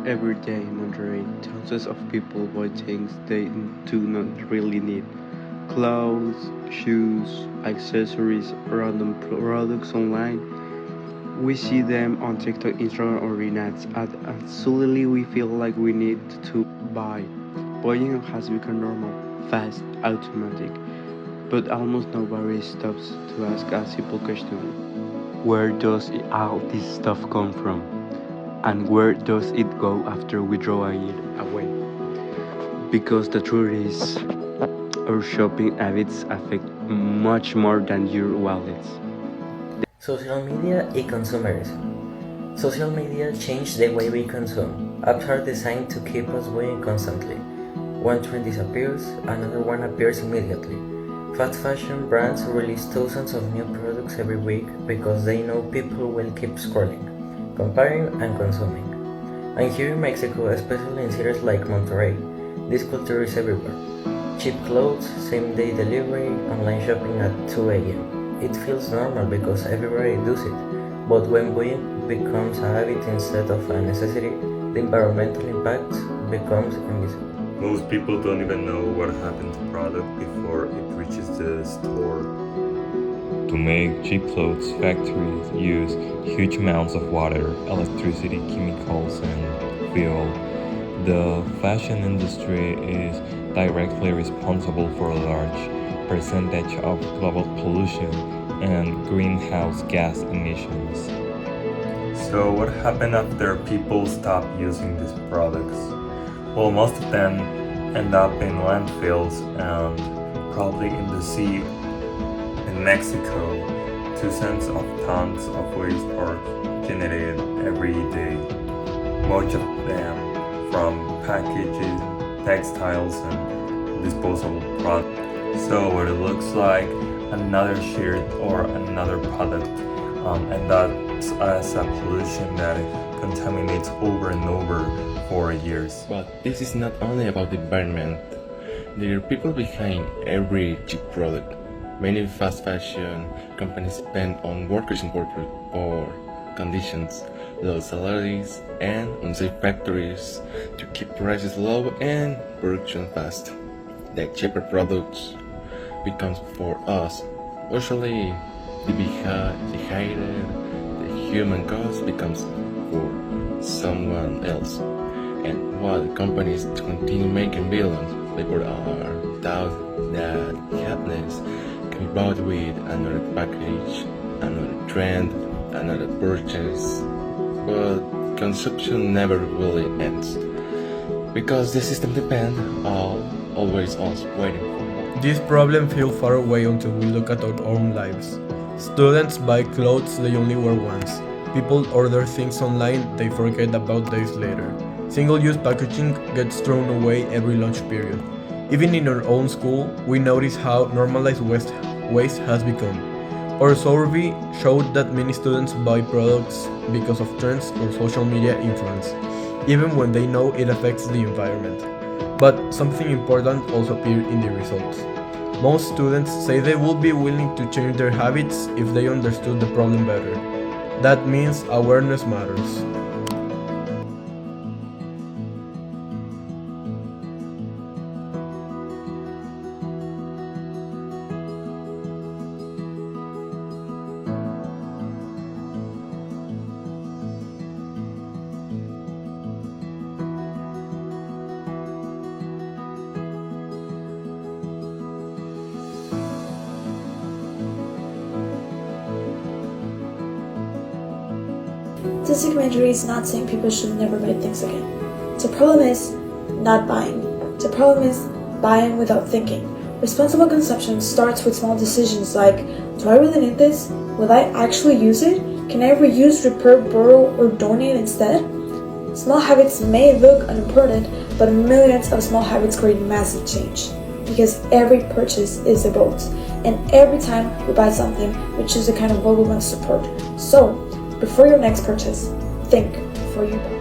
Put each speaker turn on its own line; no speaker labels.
Every day in Monterrey, thousands of people buy things they do not really need. Clothes, shoes, accessories, random products online. We see them on TikTok, Instagram, or Reels, and suddenly we feel like we need to buy. Buying has become normal, fast, automatic, but almost nobody stops to ask a simple question: where does all this stuff come from? And where does it go after we throw it away? Because the truth is, our shopping habits affect much more than your wallets.
Social media and consumerism. Social media changed the way we consume. Apps are designed to keep us buying constantly. One trend disappears, another one appears immediately. Fast fashion brands release thousands of new products every week because they know people will keep scrolling, comparing, and consuming. And here in Mexico, especially in cities like Monterrey, this culture is everywhere. Cheap clothes, same day delivery, online shopping at 2 a.m. It feels normal because everybody does it, but when buying becomes a habit instead of a necessity, the environmental impact becomes invisible.
Most people don't even know what happened to product before it reaches the store. To make cheap clothes, factories use huge amounts of water, electricity, chemicals, and fuel. The fashion industry is directly responsible for a large percentage of global pollution and greenhouse gas emissions. So, what happened after people stopped using these products? Well, most of them end up in landfills and probably in the sea. In Mexico, thousands of tons of waste are generated every day, much of them from packaging, textiles, and disposable products. So what it looks like another shirt or another product, and that's as a pollution that contaminates over and over for years.
But this is not only about the environment. There are people behind every cheap product. Many fast fashion companies depend on workers in poor conditions, low salaries, and unsafe factories to keep prices low and production fast. The cheaper products becomes for us. Usually, the higher the human cost becomes for someone else. And while companies continue making billions, people are taught that happiness can be bought with another package, another trend, another purchase. But consumption never really ends because the system depends always on waiting for more.
This problem feels far away until we look at our own lives. Students buy clothes they only wear once. People order things online they forget about days later. Single-use packaging gets thrown away every lunch period. Even in our own school, we notice how normalized waste has become. Our survey showed that many students buy products because of trends or social media influence, even when they know it affects the environment. But something important also appeared in the results. Most students say they would be willing to change their habits if they understood the problem better. That means awareness matters.
This documentary is not saying people should never buy things again. The problem is not buying. The problem is buying without thinking. Responsible consumption starts with small decisions like, do I really need this? Will I actually use it? Can I reuse, repair, borrow, or donate instead? Small habits may look unimportant, but millions of small habits create massive change. Because every purchase is a vote, and every time we buy something, we choose the kind of world we want to support. So, before your next purchase, think before you buy.